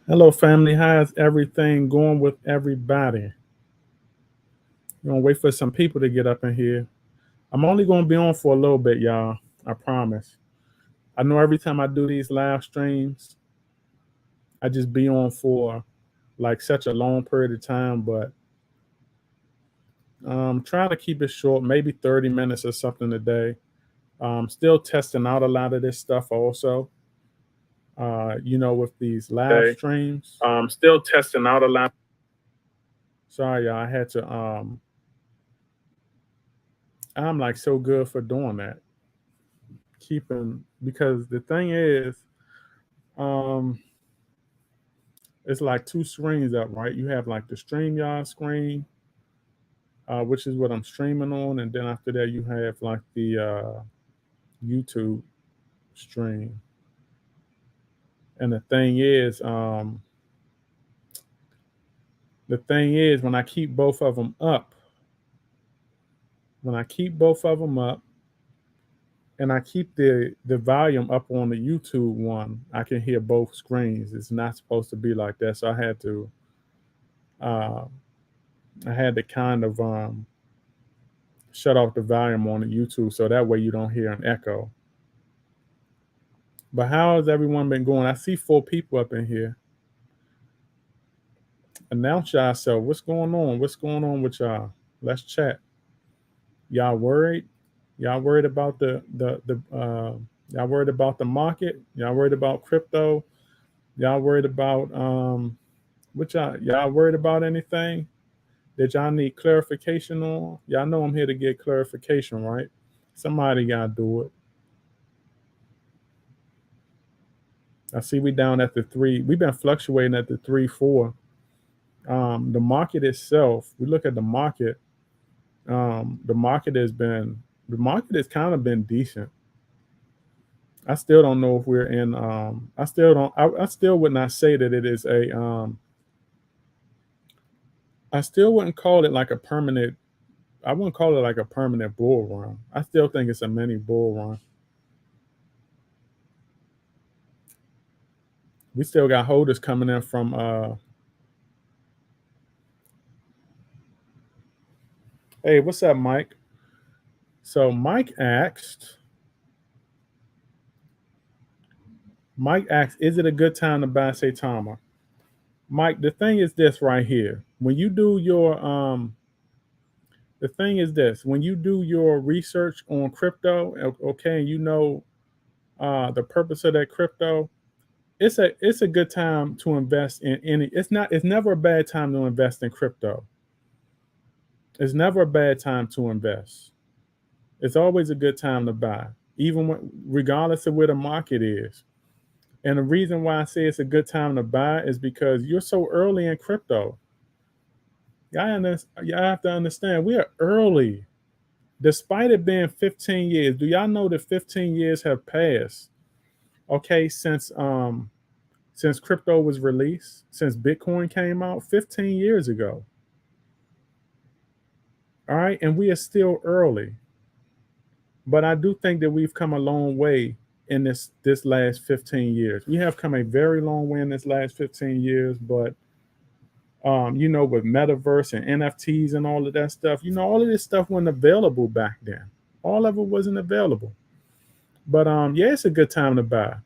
Hello, family. How's everything going with everybody? We're gonna wait for some people to get up in here. I'm only gonna be on for a little bit, y'all. I promise. I know every time I do these live streams, I just be on for like such a long period of time, but trying to keep it short, maybe 30 minutes or something a day. Still testing out a lot of this stuff also. With these live Day. streams. Still testing out a lot. Sorry, y'all. I'm like so good for doing that. Keeping because the thing is, um, it's like two screens up, right? You have like the StreamYard screen, which is what I'm streaming on, and then after that you have like the YouTube stream. And the thing is, when I keep both of them up, when I keep both of them up, and I keep the volume up on the YouTube one, I can hear both screens. It's not supposed to be like that, so uh, I had to kind of shut off the volume on the YouTube so that way you don't hear an echo. But how has everyone been going? I see four people up in here. Announce yourself. What's going on? What's going on with y'all? Let's chat. Y'all worried? Y'all worried about the y'all worried about the market? Y'all worried about crypto? Y'all worried about what y'all worried about anything that y'all need clarification on? Y'all know I'm here to get clarification, right? Somebody gotta do it. I see we down at the three. We've been fluctuating at the 3-4. The market itself, we look at the market. The market has kind of been decent. I still don't know if we're in. I still don't. I still would not say that it is a. I still wouldn't call it like a permanent. I wouldn't call it like a permanent bull run. I still think it's a mini bull run. We still got holders coming in from. Hey, what's up, Mike? So Mike asked. Mike asks, "Is it a good time to buy Saitama?" Mike, the thing is this right here. When you do your the thing is this: when you do your research on crypto, okay, and you know the purpose of that crypto, it's a good time to invest in any. It's never a bad time to invest in crypto. It's never a bad time to invest. It's always a good time to buy, even regardless of where the market is. And the reason why I say it's a good time to buy is because you're so early in crypto. Y'all have to understand we are early, despite it being 15 years. Do y'all know that 15 years have passed? Okay, since crypto was released, since Bitcoin came out 15 years ago. All right, and we are still early. But I do think that we've come a long way in this last 15 years. We have come a very long way in this last 15 years, but with metaverse and NFTs and all of that stuff, all of this stuff wasn't available back then. All of it wasn't available. But yeah, it's a good time to buy.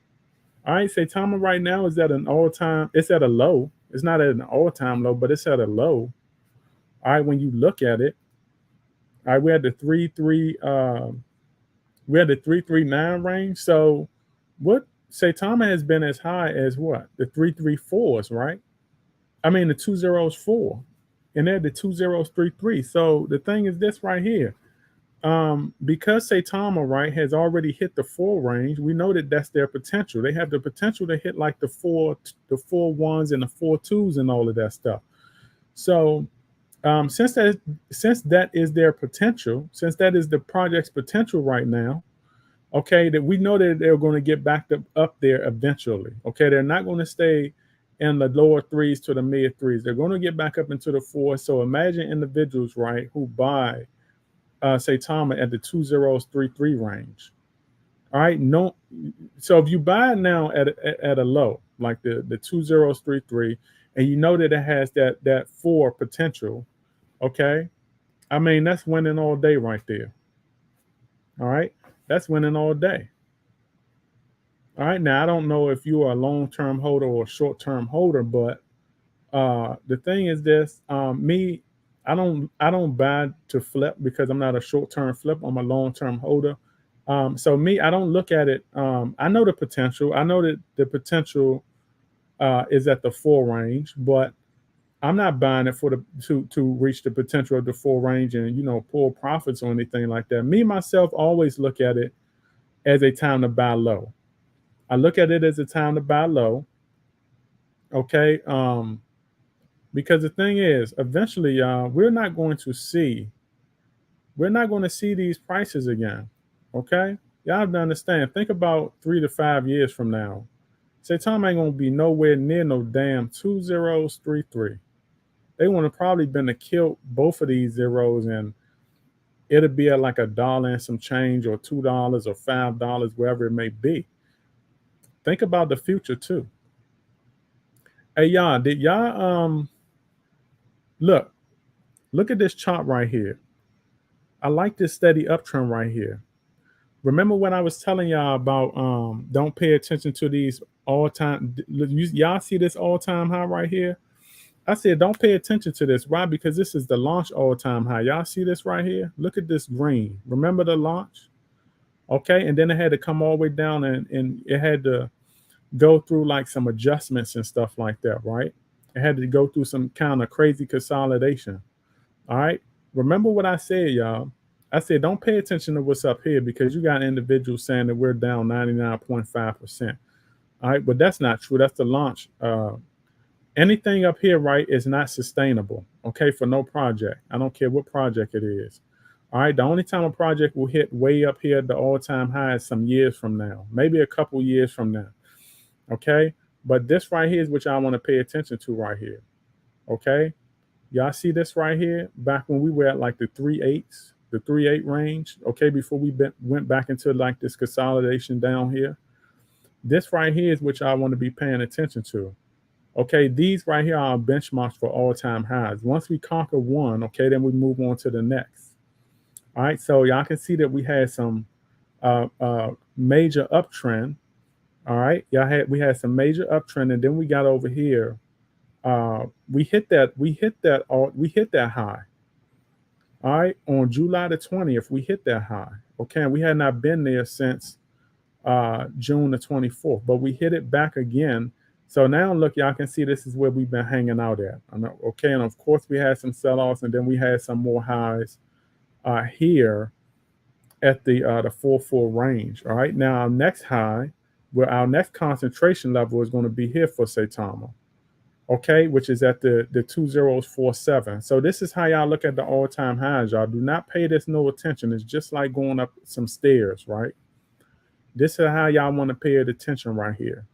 All right, Saitama right now is at an all time. It's at a low. It's not at an all time low, but it's at a low. All right, when you look at it, all right, we had the 339 range. So what Saitama has been as high as what the 334s, right? I mean the 2 zeros 4, and they're the 2 zeros 3 3. So the thing is this right here. Because Saitama, right, has already hit the 4 range, we know that that's their potential. They have the potential to hit like the four ones and the 4 2s and all of that stuff. So since that is their potential, since that is the project's potential right now, okay, that we know that they're going to get back up there eventually. Okay, they're not going to stay in the lower threes to the mid threes. They're going to get back up into the fours. So imagine individuals, right, who buy Saitama at the 2 zeros 3 3 range. All right, no. So if you buy it now at a low, like the 2033, and you know that it has that 4 potential, okay? I mean, that's winning all day right there. All right, that's winning all day. All right, now I don't know if you are a long-term holder or a short-term holder, but the thing is this: me, I don't buy to flip because I'm not a short-term flip. I'm a long-term holder. So me, I don't look at it. I know the potential. I know that the potential is at the 4 range, but I'm not buying it for the to reach the potential of the 4 range and pull profits or anything like that. Me myself always look at it as a time to buy low. I look at it as a time to buy low. Okay. Because the thing is, eventually, y'all, we're not going to see these prices again. Okay. Y'all have to understand. Think about 3 to 5 years from now. Say Tom ain't gonna be nowhere near no damn 2033. They want to probably been to kill both of these zeros, and it'll be at like $1 and some change, or $2 or $5, wherever it may be. Think about the future too. Hey y'all, did y'all look look at this chart right here? I like this steady uptrend right here. Remember when I was telling y'all about don't pay attention to these all time, y'all see this all time high right here? I said don't pay attention to this. Why? Because this is the launch all time high. Y'all see this right here? Look at this green. Remember the launch? Okay, and then it had to come all the way down, and it had to go through like some adjustments and stuff like that, right? It had to go through some kind of crazy consolidation. All right. Remember what I said, y'all. I said don't pay attention to what's up here because you got individuals saying that we're down 99.5%. All right, but that's not true. That's the launch. Anything up here, right, is not sustainable. Okay, for no project. I don't care what project it is. All right, the only time a project will hit way up here at the all-time high is some years from now, maybe a couple years from now. Okay, but this right here is what y'all want to pay attention to right here. Okay, y'all see this right here? Back when we were at like the 3/8s, the 3/8 range. Okay, before we went back into like this consolidation down here. This right here is what y'all want to be paying attention to. Okay, these right here are benchmarks for all-time highs. Once we conquer one, okay, then we move on to the next. All right, so y'all can see that we had some major uptrend. All right, we had some major uptrend, and then we got over here. We hit that high. All right, on July the 20th, we hit that high. Okay, and we had not been there since June the 24th, but we hit it back again. So now look, y'all can see this is where we've been hanging out at. Okay, and of course we had some sell-offs, and then we had some more highs here at the 4/4 range. All right, now our next high, where our next concentration level is going to be here for Saitama. Okay, which is at the 2047. So this is how y'all look at the all-time highs. Y'all do not pay this no attention. It's just like going up some stairs, right? This is how y'all want to pay it attention right here.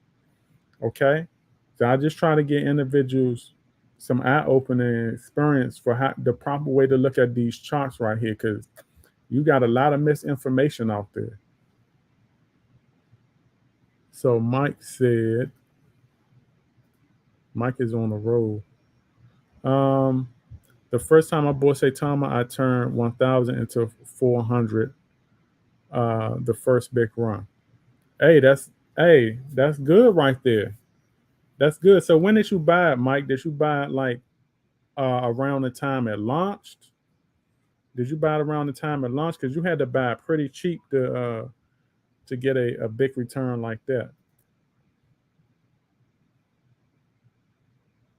Okay, so I just try to get individuals some eye-opening experience for how the proper way to look at these charts right here, because you got a lot of misinformation out there. So Mike said, Mike is on the road. The first time I bought Saitama, I turned 1,000 into 400. The first big run. That's good right there. That's good. So when did you buy it, Mike? Did you buy it like around the time it launched? Did you buy it around the time it launched? Because you had to buy it pretty cheap to get a big return like that.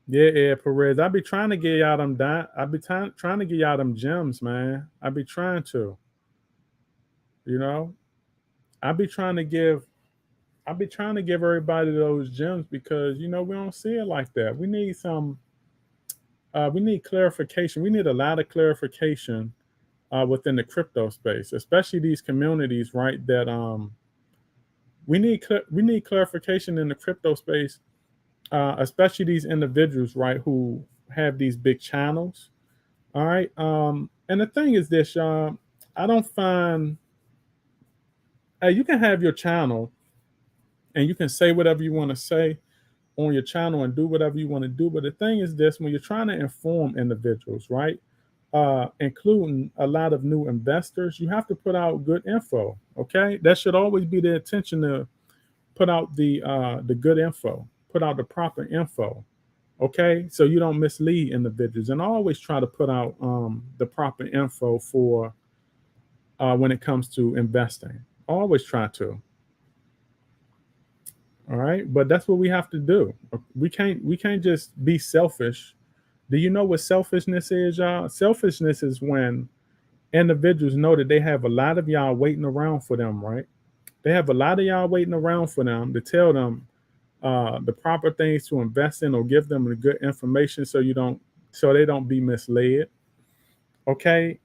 Yeah, Perez. I be trying to get y'all them. I be trying to get y'all them gems, man. I be trying to. You know, I be trying to give. I be trying to give everybody those gems because we don't see it like that. We need some. We need clarification. We need a lot of clarification within the crypto space, especially these communities, right? That we need clarification in the crypto space, especially these individuals, right, who have these big channels. All right, and the thing is this, y'all. I don't find. You can have your channel, and you can say whatever you want to say, on your channel and do whatever you want to do. But the thing is this, when you're trying to inform individuals, right, including a lot of new investors, you have to put out good info. Okay, that should always be the intention, to put out the good info, put out the proper info. Okay, so you don't mislead individuals, and I always try to put out the proper info for when it comes to investing. I always try to. All right, but that's what we have to do. We can't just be selfish. Do you know what selfishness is, y'all? Selfishness is when individuals know that they have a lot of y'all waiting around for them, right? They have a lot of y'all waiting around for them to tell them the proper things to invest in, or give them the good information, so they don't be misled. Okay,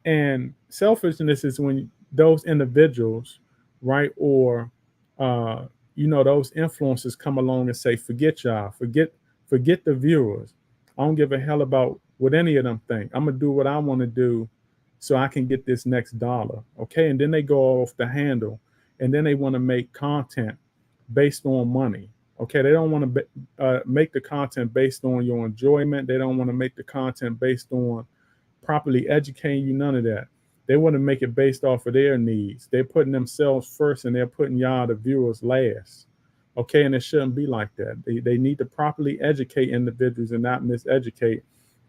and selfishness is when those individuals, right, or uh, those influencers come along and say, "Forget y'all, forget the viewers. I don't give a hell about what any of them think. I'm gonna do what I want to do, so I can get this next dollar." Okay, and then they go off the handle, and then they want to make content based on money. Okay, they don't want to make the content based on your enjoyment. They don't want to make the content based on properly educating you, none of that. They want to make it based off of their needs. They're putting themselves first, and they're putting y'all, the viewers, last. Okay, and it shouldn't be like that. They need to properly educate individuals and not miseducate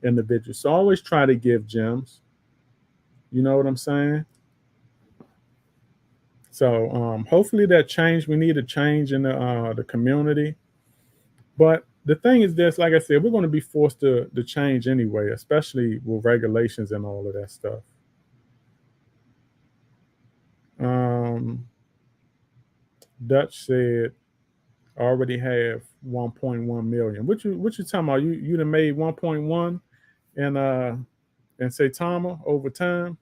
individuals. So always try to give gems. You know what I'm saying? So hopefully that change. We need a change in the community. But the thing is this, like I said, we're going to be forced to change anyway, especially with regulations and all of that stuff. Um, Dutch said already have 1.1 million. What you talking about? You done made 1.1 and Saitama over time.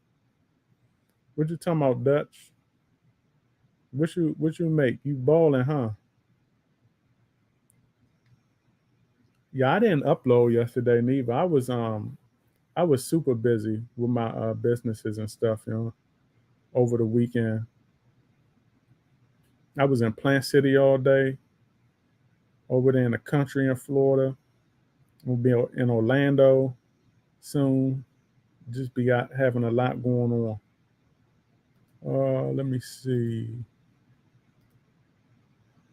What you talking about, Dutch? What you make? You balling, huh? Yeah, I didn't upload yesterday neither. I was super busy with my businesses and stuff, over the weekend. I was in Plant City all day, over there in the country in Florida. We'll be in Orlando soon. Just be out having a lot going on. Let me see.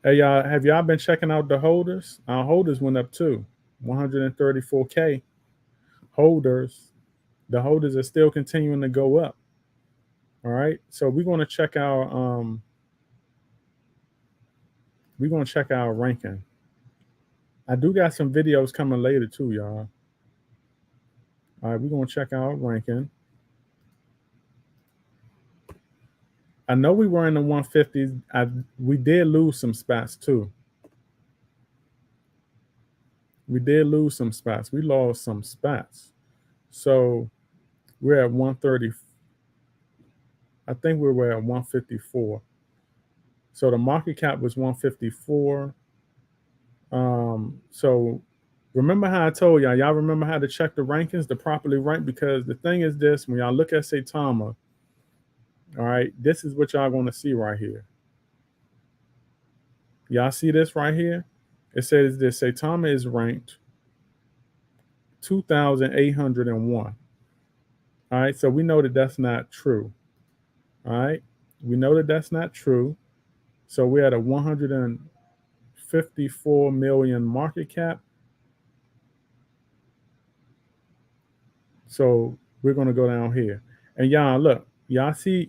Hey, y'all, have y'all been checking out the holders? Our holders went up too, 134K holders. The holders are still continuing to go up. All right, so we're gonna check our ranking. I do got some videos coming later too, y'all. All right, we're gonna check our ranking. I know we were in the 150s. We did lose some spots too. We did lose some spots. We lost some spots. So we're at 130. I think we were at 154. So the market cap was 154. So remember how I told y'all remember how to check the rankings to properly rank? Because the thing is this, when y'all look at Saitama, all right, this is what y'all going to see right here. Y'all see this right here? It says this: Saitama is ranked 2,801. All right, so we know that that's not true. All right, we know that that's not true. So we're at a 154 million market cap. So we're gonna go down here, and y'all look, y'all see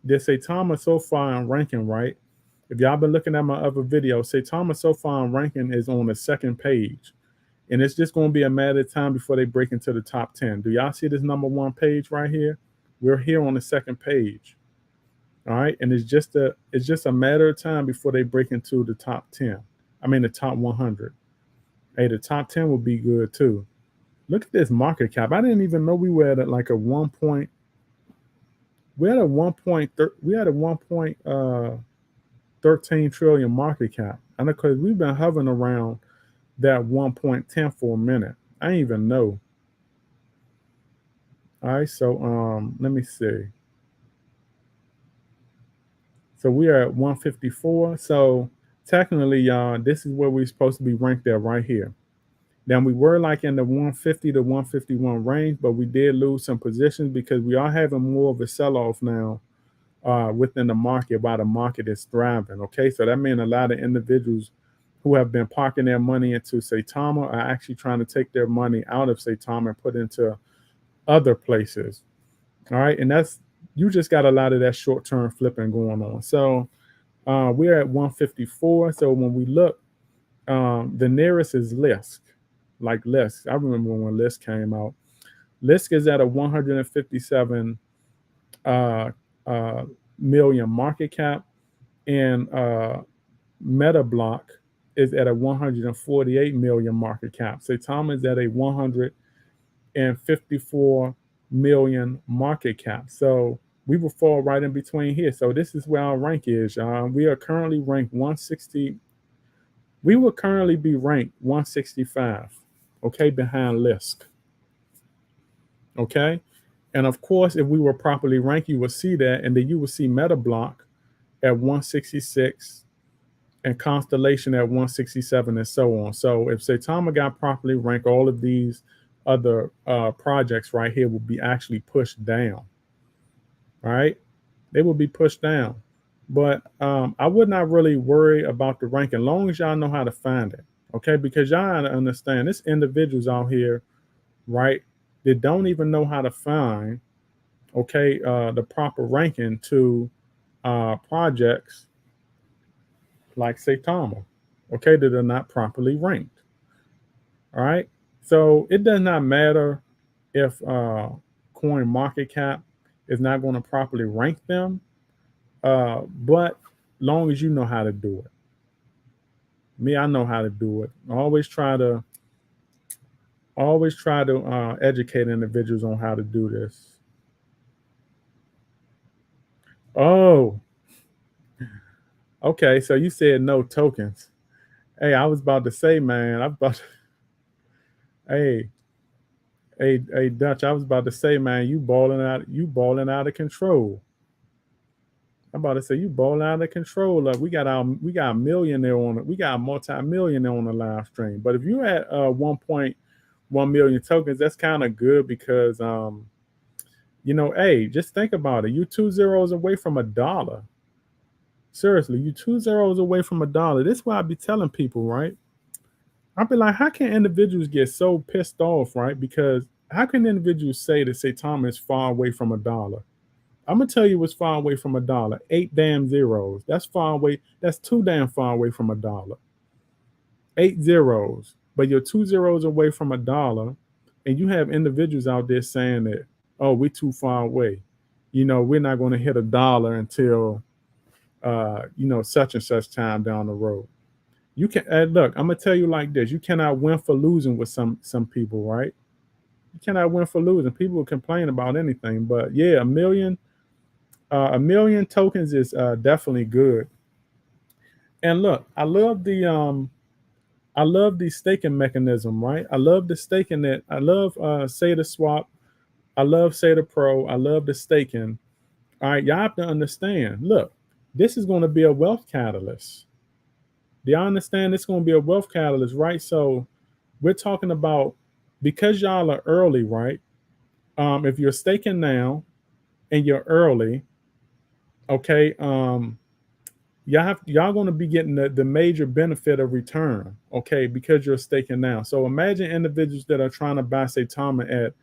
this Saitama so far in ranking, right? If y'all been looking at my other videos, Saitama so far in ranking is on the second page, and it's just gonna be a matter of time before they break into the top 10. Do y'all see this number one page right here? We're here on the second page. All right, and it's just a matter of time before they break into the top 10. I mean the top 100. Hey, the top 10 will be good too. Look at this market cap. I didn't even know we were at like a 1 point. We had a 1.13 trillion market cap. And because we've been hovering around that 1.10 for a minute. I didn't even know. All right, so let me see. So we are at 154. So technically, y'all, this is where we're supposed to be ranked at right here. Now we were like in the 150 to 151 range, but we did lose some positions because we are having more of a sell-off now within the market while the market is thriving. Okay, so that means a lot of individuals who have been parking their money into Saitama are actually trying to take their money out of Saitama and put into other places. All right, and that's you just got a lot of that short-term flipping going on. So we're at 154. So when we look, the nearest is Lisk, like Lisk. I remember when Lisk came out. Lisk is at a 157 uh, uh, million market cap, and Metablock is at a 148 million market cap. Saitama is at a 154 million market cap. So we will fall right in between here. So this is where our rank is. We are currently ranked 160. We will currently be ranked 165, okay, behind Lisk. Okay. And of course, if we were properly ranked, you will see that, and then you will see Metablock at 166 and Constellation at 167 and so on. So if Saitama got properly ranked, all of these other projects right here will be actually pushed down. Right? They will be pushed down. But I would not really worry about the rank as long as y'all know how to find it. Okay, because y'all understand there's individuals out here, right, that don't even know how to find, okay, the proper ranking to projects like Saitama, okay, that are not properly ranked. All right. So it does not matter if coin market cap is not going to properly rank them, but long as you know how to do it. Me, I know how to do it. I always try to educate individuals on how to do this. Oh, okay. So you said no tokens. Hey, I was about to say, man. I was about. To, hey, hey, Dutch. I was about to say, man. You balling out. You balling out of control. I'm about to say you balling out of control. We got a millionaire on it. We got a multi-millionaire on the live stream. But if you at 1.1 million tokens, that's kind of good because hey, just think about it. You 2 zeros away from $1. Seriously, you 2 zeros away from $1. This is why I be telling people, right? I'll be like, how can individuals get so pissed off, right? Because how can individuals say that Saitama is far away from $1? I'm gonna tell you what's far away from $1. 8 damn zeros. That's far away. That's too damn far away from $1. 8 zeros, but you're 2 zeros away from $1, and you have individuals out there saying that, oh, we're too far away. We're not going to hit $1 until such and such time down the road. You can look. I'm gonna tell you like this: you cannot win for losing with some people, right? You cannot win for losing. People will complain about anything, but yeah, a million tokens is definitely good. And look, I love the staking mechanism, right? I love the staking that I love SATA swap. I love SATA Pro. I love the staking. All right, y'all have to understand. Look, this is going to be a wealth catalyst. Do y'all understand? It's going to be a wealth catalyst, right? So we're talking about because y'all are early, right? If you're staking now and you're early, okay, y'all going to be getting the major benefit of return, okay, because you're staking now. So imagine individuals that are trying to buy Saitama at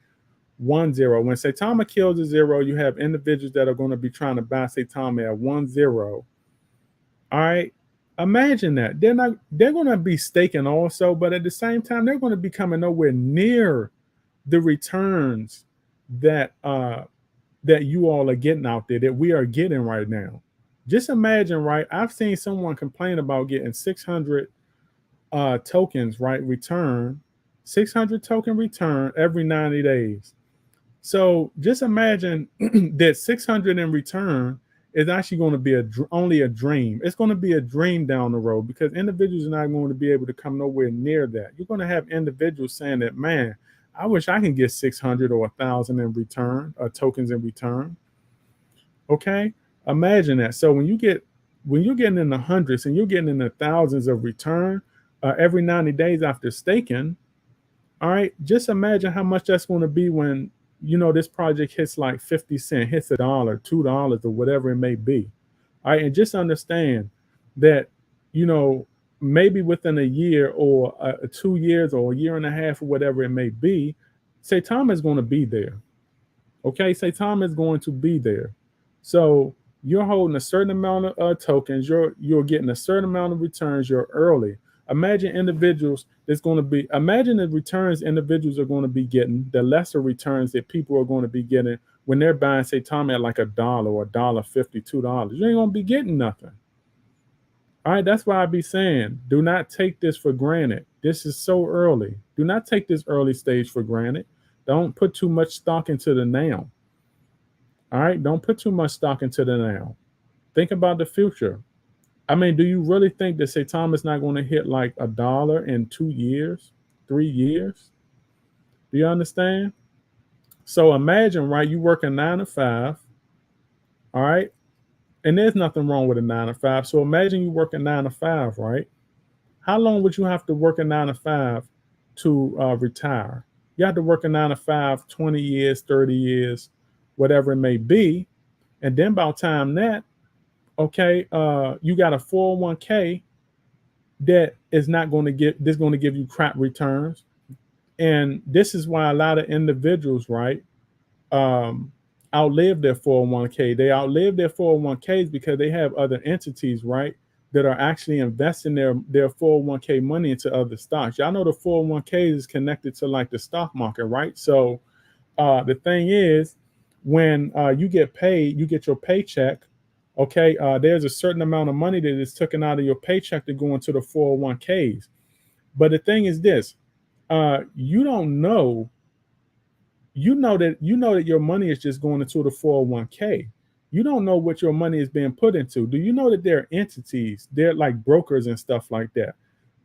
1 0. When Saitama kills a 0, you have individuals that are going to be trying to buy Saitama at 1 0. All right. Imagine that. They're going to be staking also, but at the same time, they're going to be coming nowhere near the returns that that you all are getting out there, that we are getting right now. Just imagine, right? I've seen someone complain about getting 600 tokens, right? 600 token return every 90 days. So just imagine that 600 in return is actually going to be only a dream. It's going to be a dream down the road because individuals are not going to be able to come nowhere near that. You're going to have individuals saying that, man, I wish I can get 600 or 1,000 in return, tokens in return. Okay, imagine that. So when you get when you're getting in the hundreds and you're getting in the thousands of return every 90 days after staking, all right, just imagine how much that's going to be when this project hits like 50 cent, hits $1, $2, or whatever it may be. All right, and just understand that you know maybe within a year or 2 years or a year and a half or whatever it may be, Saitama is going to be there. Okay, Saitama is going to be there. So you're holding a certain amount of tokens. You're getting a certain amount of returns. You're early. Imagine individuals that's going to be. Imagine the returns individuals are going to be getting. The lesser returns that people are going to be getting when they're buying Saitama at like $1 or $1.50, $2. You ain't gonna be getting nothing. All right, that's why I be saying, do not take this for granted. This is so early. Do not take this early stage for granted. Don't put too much stock into the now. All right, don't put too much stock into the now. Think about the future. I mean, do you really think that Saitama is not going to hit like $1 in 2 years, 3 years? Do you understand? So imagine, right? You work a 9 to 5, all right, and there's nothing wrong with a 9 to 5. So imagine you work a 9 to 5, right? How long would you have to work a 9 to 5 to retire? You have to work a 9 to 5, 20 years, 30 years, whatever it may be. And then by the time that, okay, you got a 401k that is not going to get, this going to give you crap returns. And this is why a lot of individuals, right, outlive their 401k. They outlive their 401ks because they have other entities, right, that are actually investing their 401k money into other stocks. Y'all know the 401k is connected to like the stock market, right? So the thing is, when you get paid, you get your paycheck. Okay, there's a certain amount of money that is taken out of your paycheck to go into the 401ks. But the thing is this: you don't know. You know that your money is just going into the 401k. You don't know what your money is being put into. Do you know that there are entities, they're like brokers and stuff like that?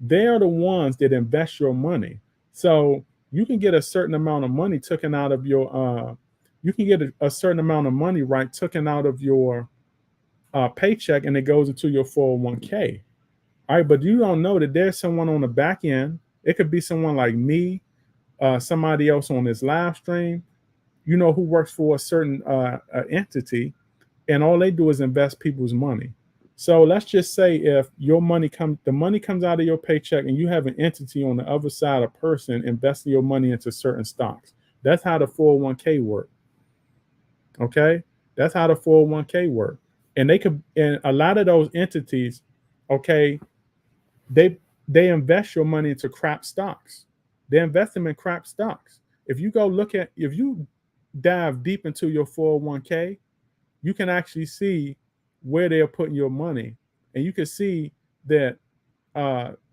They are the ones that invest your money. So you can get a certain amount of money taken out of your you can get a certain amount of money, right, taken out of your paycheck, and it goes into your 401k. All right, but you don't know that there's someone on the back end. It could be someone like me, somebody else on this live stream, who works for a certain entity, and all they do is invest people's money. So let's just say if the money comes out of your paycheck, and you have an entity on the other side, a person investing your money into certain stocks. That's how the 401k works. Okay, that's how the 401k works. And a lot of those entities, okay, they they invest your money into crap stocks. They invest them in crap stocks. If you dive deep into your 401k, you can actually see where they're putting your money, and you can see that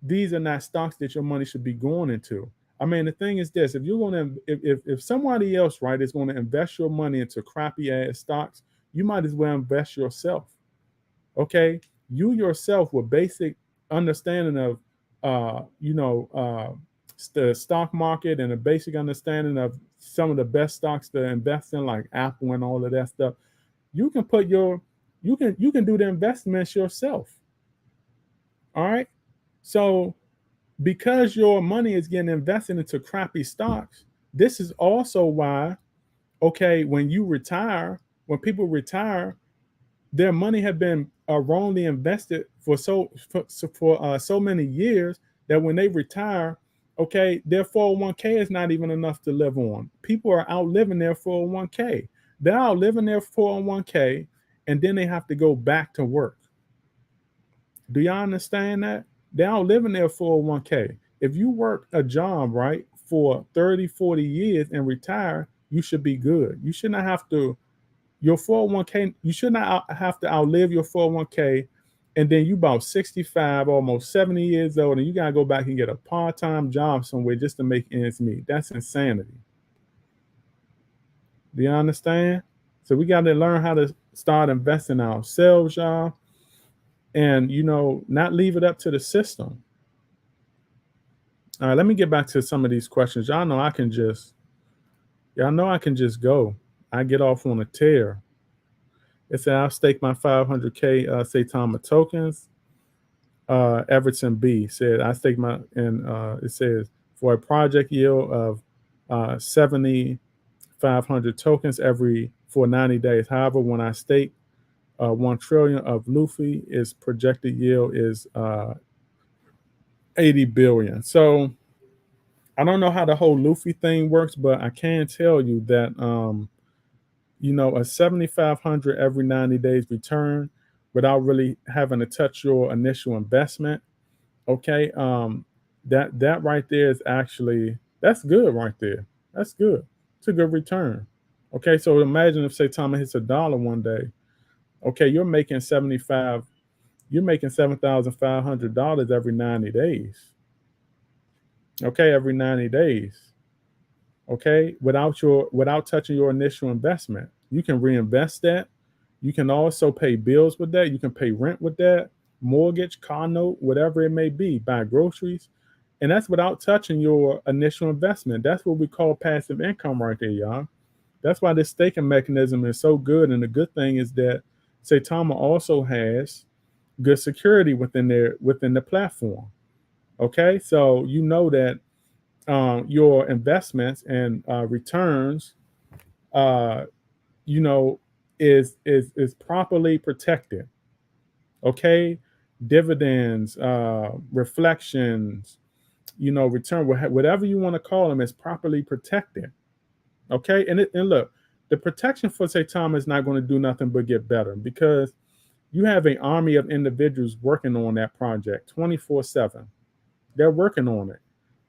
these are not stocks that your money should be going into. I mean, the thing is this: if you're going to, if somebody else, right, is going to invest your money into crappy ass stocks, you might as well invest yourself. Okay, you yourself with basic understanding of, the stock market, and a basic understanding of some of the best stocks to invest in, like Apple and all of that stuff. You can put your, you can do the investments yourself. All right, so because your money is getting invested into crappy stocks, this is also why, okay, when people retire, their money have been wrongly invested for so many years, that when they retire, okay, their 401k is not even enough to live on. People are outliving their 401k. They're outliving their 401k, and then they have to go back to work. Do y'all understand that? They're outliving their 401k. If you work a job, right, for 30, 40 years and retire, you should be good. You should not have to, your 401k, you should not have to outlive your 401k, and then you about 65, almost 70 years old, and you got to go back and get a part-time job somewhere just to make ends meet. That's insanity. Do you understand? So we got to learn how to start investing ourselves, y'all, and not leave it up to the system. All right, let me get back to some of these questions. Y'all know I can just go. I get off on a tear. It said I'll stake my 500K Saitama tokens. Everton B said I stake my, and it says for a project yield of 7,500 tokens every for 90 days. However, when I stake 1 trillion of Luffy, its projected yield is 80 billion. So I don't know how the whole Luffy thing works, but I can tell you that a 7,500 every 90 days return without really having to touch your initial investment. Okay, that right there is actually, that's good right there. That's good. It's a good return. Okay, so imagine if Saitama hits $1 one day. Okay, you're making $7,500 every 90 days. Okay, every 90 days. Okay, without touching your initial investment. You can reinvest that. You can also pay bills with that. You can pay rent with that, mortgage, car note, whatever it may be, buy groceries. And that's without touching your initial investment. That's what we call passive income right there, y'all. That's why this staking mechanism is so good. And the good thing is that Saitama also has good security within the platform. Okay, so you know that your investments and returns, uh, is properly protected. Okay, dividends, reflections, return, whatever you want to call them, is properly protected. Okay, and look, the protection for Saitama is not going to do nothing but get better because you have an army of individuals working on that project 24/7. They're working on it.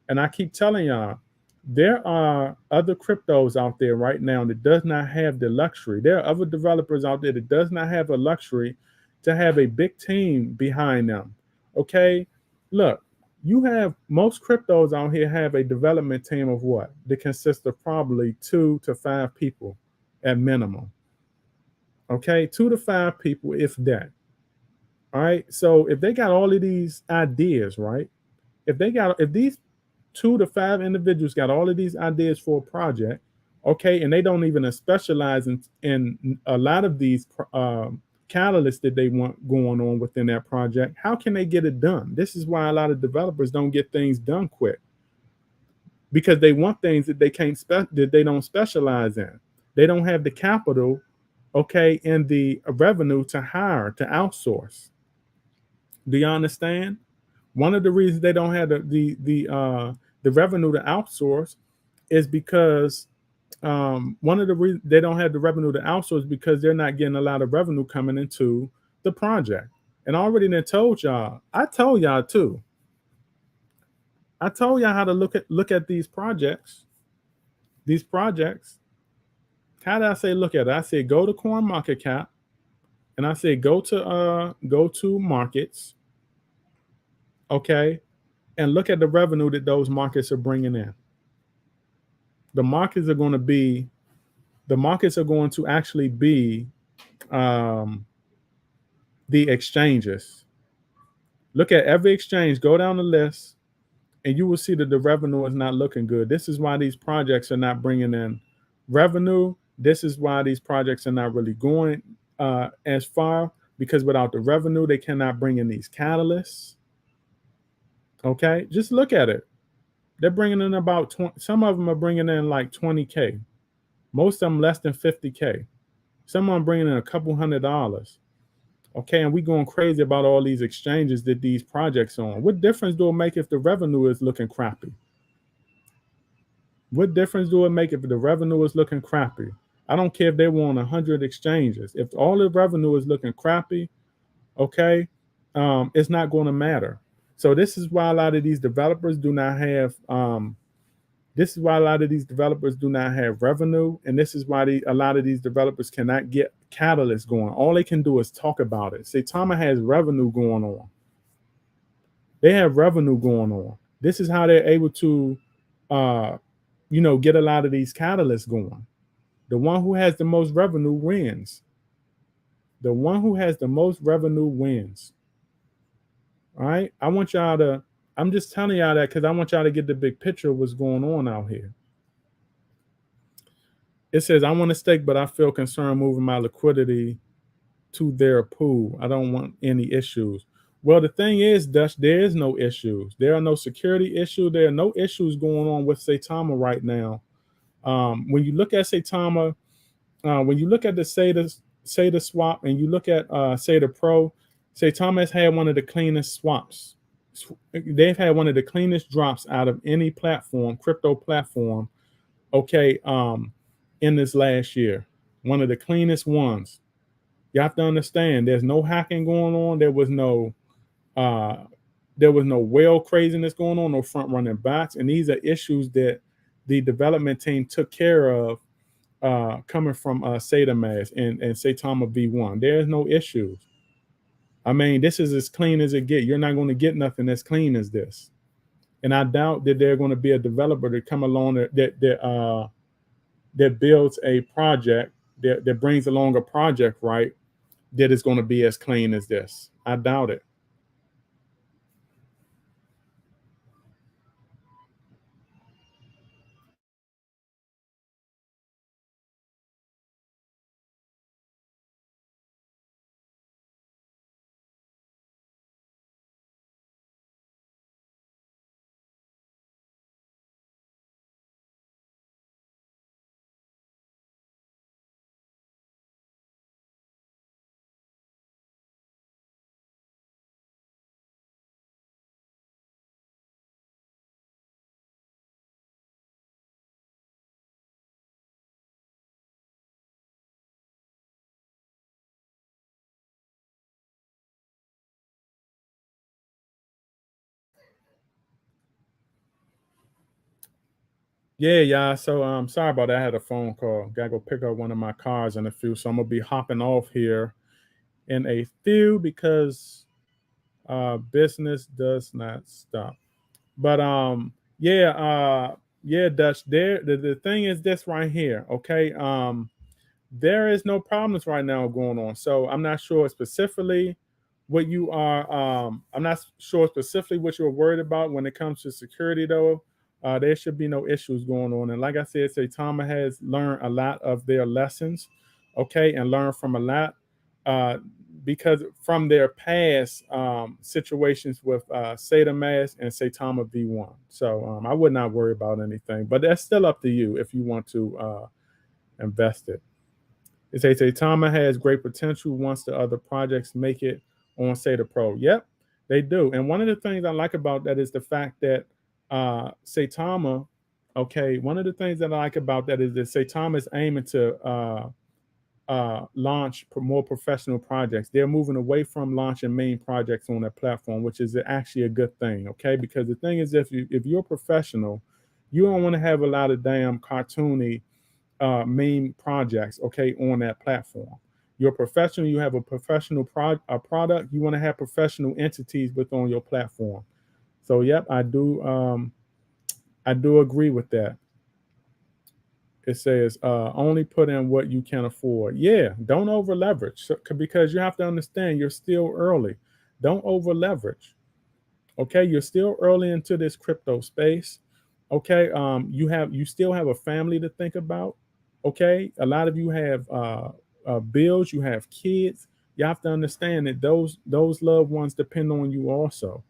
And I keep telling y'all, there are other cryptos out there right now that does not have the luxury. There are other developers out there that does not have a luxury to have a big team behind them. Okay, look, you have most cryptos out here have a development team of what? That consists of probably 2 to 5 people at minimum. Okay, 2 to 5 people, if that. All right. So if they got all of these ideas, right? If these 2 to 5 individuals got all of these ideas for a project, okay, and they don't even specialize in a lot of these catalysts that they want going on within that project, how can they get it done? This is why a lot of developers don't get things done quick, because they want things that they don't specialize in. They don't have the capital, okay, and the revenue to hire, to outsource. Do you understand? One of the reasons they don't have the revenue to outsource is because one of the reasons they don't have the revenue to outsource because they're not getting a lot of revenue coming into the project. And I already then told y'all, I told y'all too. I told y'all how to look at these projects. These projects. How did I say look at it? I said go to CoinMarketCap, and I said go to markets. Okay, and look at the revenue that those markets are bringing in. The markets are going to actually be the exchanges. Look at every exchange, go down the list, and you will see that the revenue is not looking good. This is why these projects are not bringing in revenue. This is why these projects are not really going as far, because without the revenue, they cannot bring in these catalysts. Okay, just look at it. They're bringing in about 20. Some of them are bringing in like 20K. Most of them less than 50K. Some of them bringing in a couple $100. Okay, and we going crazy about all these exchanges that these projects on. What difference do it make if the revenue is looking crappy? What difference do it make if the revenue is looking crappy? I don't care if they were on 100 exchanges. If all the revenue is looking crappy, okay, it's not going to matter. So this is why a lot of these developers do not have revenue, and this is why a lot of these developers cannot get catalysts going. All they can do is talk about it. Saitama has revenue going on. They have revenue going on. This is how they're able to, get a lot of these catalysts going. The one who has the most revenue wins. The one who has the most revenue wins. All right. I'm just telling y'all that because I want y'all to get the big picture of what's going on out here. It says, I want to stake, but I feel concerned moving my liquidity to their pool. I don't want any issues. Well, the thing is, Dutch, there is no issues. There are no security issues. There are no issues going on with Saitama right now. When you look at Saitama, when you look at the SATA swap and you look at SATA Pro, Saitama has had one of the cleanest swaps. They've had one of the cleanest drops out of any platform, crypto platform, okay, in this last year. One of the cleanest ones. You have to understand there's no hacking going on. Uh, there was no whale craziness going on, no front running bots. And these are issues that the development team took care of coming from Saitama and Saitama V1. There's no issues. I mean, this is as clean as it get. You're not going to get nothing as clean as this. And I doubt that there's going to be a developer to come along that builds a project that brings along a project, right, that is going to be as clean as this. I doubt it. Yeah, yeah. So sorry about that. I had a phone call. Gotta go pick up one of my cars in a few. So I'm gonna be hopping off here in a few because business does not stop. But yeah, Dutch. The thing is this right here, okay? There is no problems right now going on. So I'm not sure specifically what you are. I'm not sure specifically what you're worried about when it comes to security, though. There should be no issues going on. And like I said, Saitama has learned a lot of their lessons, okay, and learned from a lot uh, because from their past situations with Saitama and Saitama V1. So I would not worry about anything, but that's still up to you if you want to invest it. It says Saitama has great potential once the other projects make it on SATA Pro. Yep, they do. And one of the things I like about that is the fact that Saitama, okay, one of the things that I like about that is that Saitama is aiming to launch more professional projects. They're moving away from launching main projects on their platform, which is actually a good thing, okay? Because the thing is, if you're a professional, you don't want to have a lot of damn cartoony main projects, okay, on that platform. You're a professional, you have a professional product, you want to have professional entities within your platform. So yep, I do agree with that. It says only put in what you can afford. Yeah, don't over leverage because you have to understand you're still early. Don't over leverage. Okay, you're still early into this crypto space. Okay, you still have a family to think about. Okay, a lot of you have bills, you have kids. You have to understand that those loved ones depend on you also.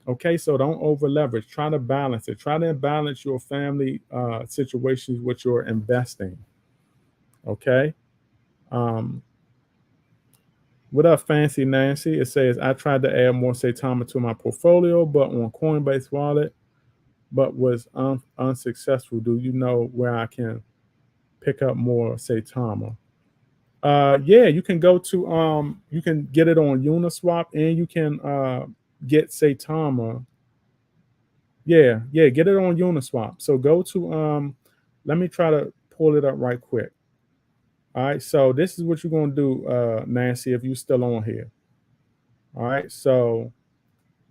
Okay, so don't over leverage. Try to balance it. Try to balance your family situations with your investing. Okay. Um, what up, Fancy Nancy? It says I tried to add more Saitama to my portfolio, but on Coinbase Wallet, but was unsuccessful. Do you know where I can pick up more Saitama? Yeah, you can go to you can get it on Uniswap and you can get Saitama. Yeah, yeah, get it on Uniswap. So go to let me try to pull it up right quick. All right, so this is what you're gonna do, Nancy, if you're still on here. All right, so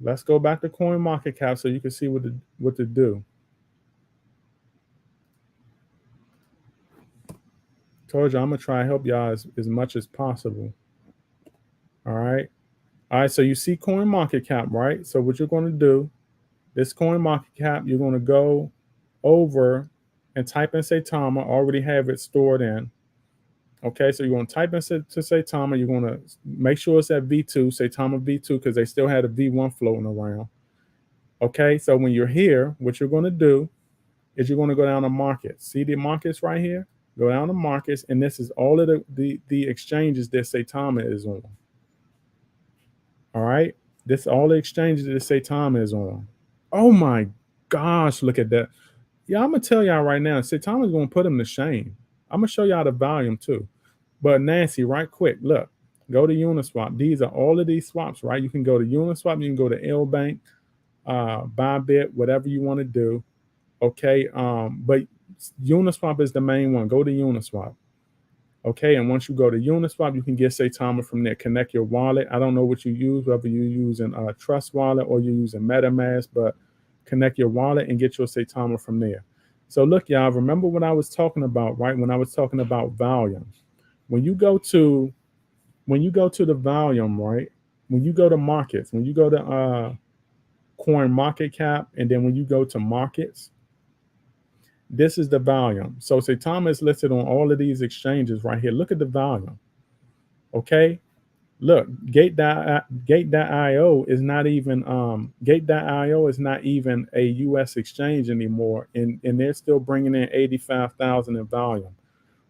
let's go back to Coin Market Cap so you can see what to do. Told you I'm gonna try and help y'all as much as possible. All right. All right, so you see Coin Market Cap, right? So what you're gonna do, this Coin Market Cap, you're gonna go over and type in Saitama, already have it stored in. Okay, so you're going to type into Saitama. You're going to make sure it's at V2, Saitama V2, because they still had a V1 floating around. Okay, so when you're here, what you're going to do is you're going to go down to markets. See the markets right here? Go down to markets, and this is all of the exchanges that Saitama is on. All right, this all the exchanges that Saitama is on. Oh my gosh, look at that. Yeah, I'm gonna tell y'all right now, Saitama's gonna put him to shame. I'm gonna show y'all the volume too. But Nancy, right quick, look, go to Uniswap. These are all of these swaps, right? You can go to Uniswap, you can go to LBank, Bybit, whatever you want to do. Okay, but Uniswap is the main one. Go to Uniswap. Okay, and once you go to Uniswap, you can get Saitama from there. Connect your wallet. I don't know what you use, whether you're using a Trust Wallet or you're using MetaMask, but connect your wallet and get your Saitama from there. So look, y'all, remember what I was talking about, right? When I was talking about volume. When you go to the volume, right? When you go to markets, when you go to coin market cap, and then when you go to markets, this is the volume. So Saitama is listed on all of these exchanges right here. Look at the volume. Okay. Look, Gate.io is not even Gate.io is not even a US exchange anymore, and they're still bringing in 85,000 in volume.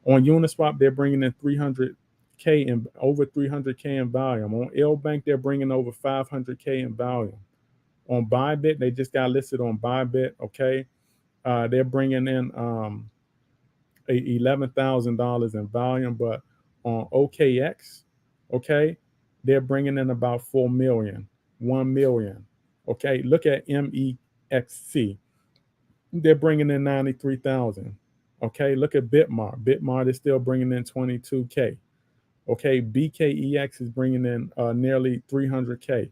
On Uniswap, they're bringing in 300K in over 300K in volume. On LBank, they're bringing over 500K in volume. On Bybit, they just got listed on Bybit. Okay, they're bringing in $11,000 in volume, but on OKX, okay, they're bringing in about 4 million, 1 million. Okay, look at MEXC, they're bringing in 93,000. Okay, look at Bitmart. Bitmart is still bringing in 22K. Okay, BKEX is bringing in nearly 300K.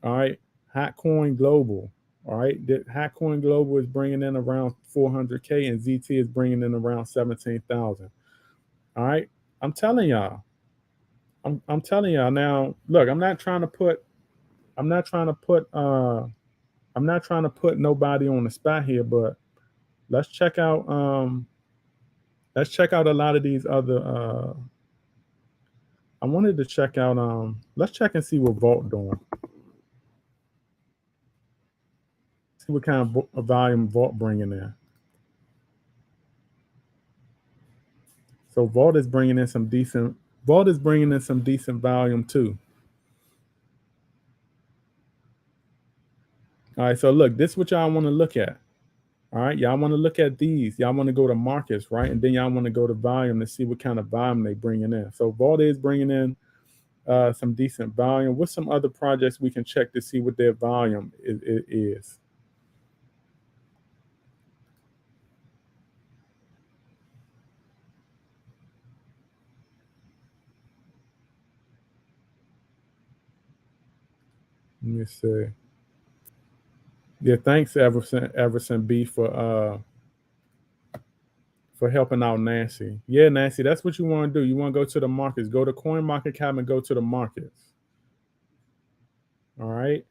All right, Hotcoin Global. All right, Hotcoin Global is bringing in around 400K, and ZT is bringing in around 17,000. All right, I'm telling y'all. I'm telling y'all now. Look, I'm not trying to put I'm not trying to put nobody on the spot here, but let's check out a lot of these other I wanted to check out let's check and see what Vault doing. See what kind of volume Vault bringing in. So Vault is bringing in some decent volume too. All right, so look, this is what y'all want to look at. All right, y'all want to look at these. Y'all want to go to markets, right? And then y'all want to go to volume to see what kind of volume they bringing in. So Vault is bringing in some decent volume. What's some other projects we can check to see what their volume is? Let me see. Yeah, thanks Everson B for helping out Nancy. Yeah, Nancy, that's what you want to do. You want to go to the markets. Go to Coin Market Cap and go to the markets. All right.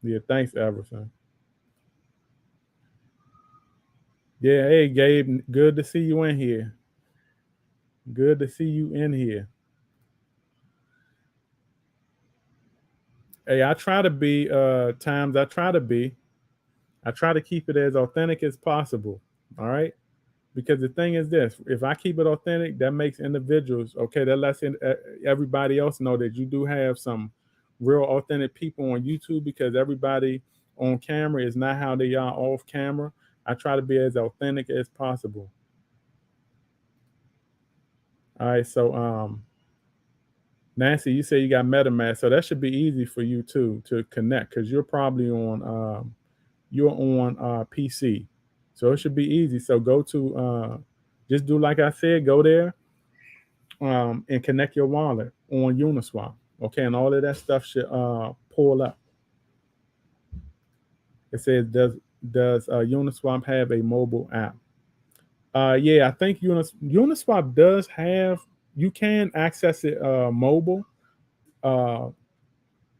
Yeah, thanks Everson. Yeah, hey Gabe, good to see you in here. Good to see you in here. Hey, I try to be times I try to be. I try to keep it as authentic as possible. All right. Because the thing is this, if I keep it authentic, that makes individuals, okay, that lets everybody else know that you do have some real authentic people on YouTube, because everybody on camera is not how they are off camera. I try to be as authentic as possible. All right, so Nancy, you say you got MetaMask, so that should be easy for you too to connect, because you're probably on PC, so it should be easy. So go to just do like I said, go there and connect your wallet on Uniswap. Okay, and all of that stuff should pull up. It says, does Uniswap have a mobile app? Yeah, I think Uniswap does have. You can access it mobile. Uh,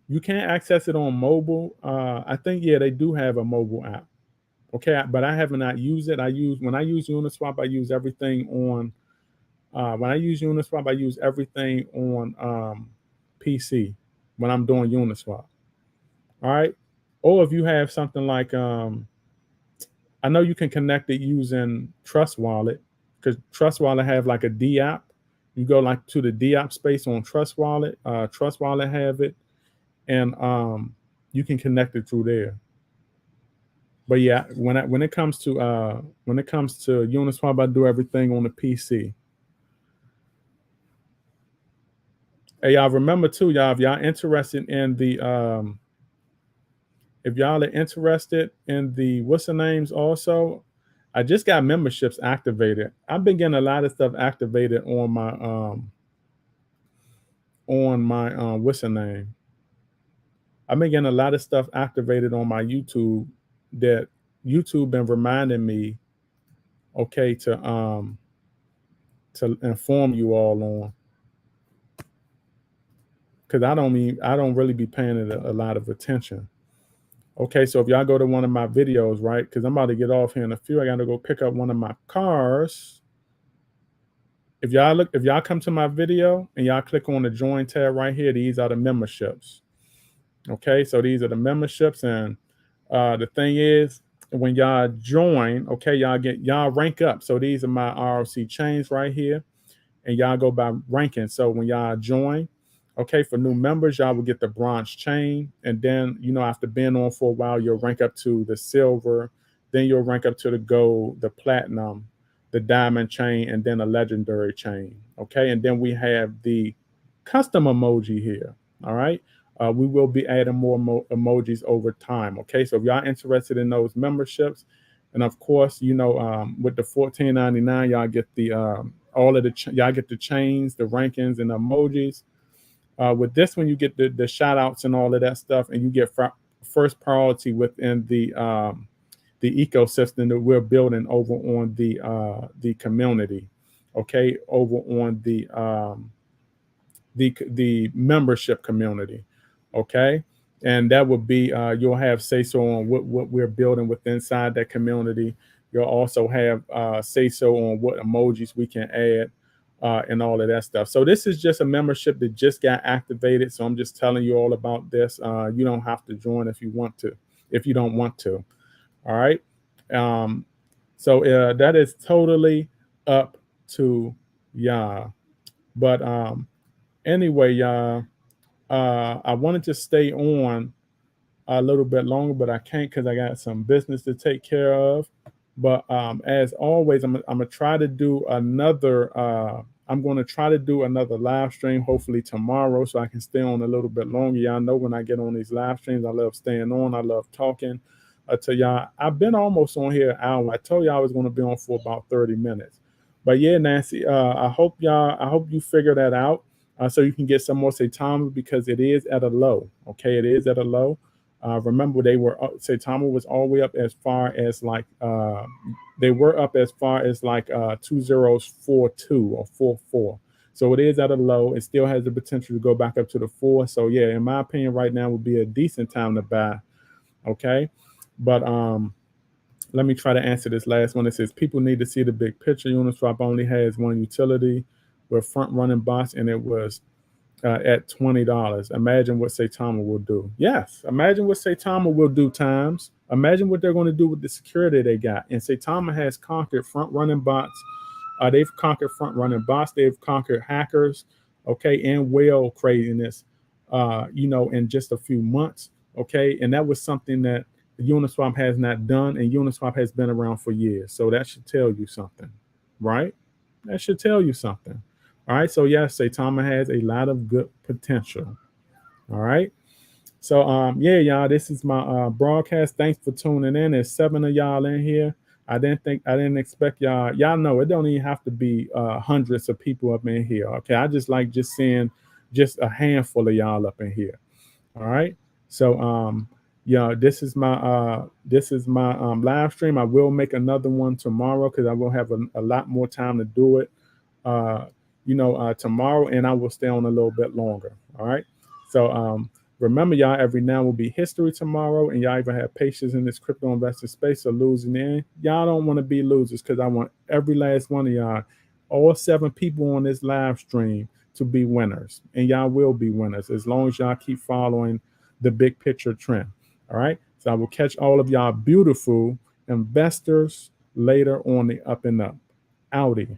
You can't access it on mobile. I think, yeah, they do have a mobile app. Okay, but I have not used it. When I use Uniswap, I use everything on. When I use Uniswap, I use everything on PC when I'm doing Uniswap. All right. Or if you have something like, I know you can connect it using Trust Wallet, because Trust Wallet have like a D app. You go like to the D app space on Trust Wallet. Trust Wallet have it, and you can connect it through there. But yeah, when it comes to Uniswap, I do everything on the PC. Hey, y'all, remember too, y'all, if y'all are interested in the what's the names also, I just got memberships activated. I've been getting a lot of stuff activated on my what's the name? I've been getting a lot of stuff activated on my YouTube that YouTube been reminding me, okay, to inform you all on, because I don't really be paying it a lot of attention. Okay, so if y'all go to one of my videos, right? Because I'm about to get off here in a few. I got to go pick up one of my cars. If y'all come to my video and y'all click on the join tab right here, these are the memberships. Okay, so these are the memberships, and the thing is, when y'all join, okay, y'all rank up. So these are my ROC chains right here, and y'all go by ranking. So when y'all join, okay, for new members, y'all will get the bronze chain. And then, after being on for a while, you'll rank up to the silver. Then you'll rank up to the gold, the platinum, the diamond chain, and then a legendary chain. Okay. And then we have the custom emoji here. All right. We will be adding more emojis over time. Okay. So if y'all interested in those memberships, and of course, with the $14.99, y'all get the all of the y'all get the chains, the rankings, and the emojis. With this one, you get the shout outs and all of that stuff, and you get first priority within the ecosystem that we're building over on the community. Okay, over on the membership community. Okay, and that would be you'll have say so on what we're building with inside that community. You'll also have say so on what emojis we can add. And all of that stuff. So this is just a membership that just got activated. So I'm just telling you all about this. You don't have to join if you want to, if you don't want to. All right. So that is totally up to y'all. But anyway, y'all, I wanted to stay on a little bit longer, but I can't because I got some business to take care of. But as always, I'm gonna try to do another. I'm going to try to do another live stream, hopefully tomorrow, so I can stay on a little bit longer. Y'all know when I get on these live streams, I love staying on. I love talking to y'all. I've been almost on here an hour. I told y'all I was going to be on for about 30 minutes. But yeah, Nancy, I hope you figure that out so you can get some more Saitama, because it is at a low. Okay, it is at a low. Remember, Saitama was all the way up as far as like they were up as far as like 2042 or 44. So it is at a low. It still has the potential to go back up to the 4. So yeah, in my opinion, right now would be a decent time to buy. Okay, but let me try to answer this last one. It says people need to see the big picture. Uniswap only has one utility with front running bots, and it was at $20. Imagine what Saitama will do. Yes, imagine what Saitama will do times. Imagine what they're going to do with the security they got. And Saitama has conquered front running bots. They've conquered front running bots. They've conquered hackers, okay, and whale craziness, in just a few months, okay. And that was something that Uniswap has not done, and Uniswap has been around for years. So that should tell you something, right? That should tell you something. All right. So yes, Saitama has a lot of good potential. All right. So yeah, y'all, this is my broadcast. Thanks for tuning in. There's 7 of y'all in here. I didn't expect y'all. Y'all know it don't even have to be hundreds of people up in here. Okay. I just like just seeing just a handful of y'all up in here. All right. So yeah, this is my live stream. I will make another one tomorrow because I will have a lot more time to do it. Tomorrow, and I will stay on a little bit longer. All right. So Remember, y'all, every now will be history tomorrow, and y'all even have patience in this crypto investing space of losing in. Y'all don't want to be losers, because I want every last one of y'all, all 7 people on this live stream, to be winners. And y'all will be winners as long as y'all keep following the big picture trend. All right. So I will catch all of y'all beautiful investors later on the up and up. Outie.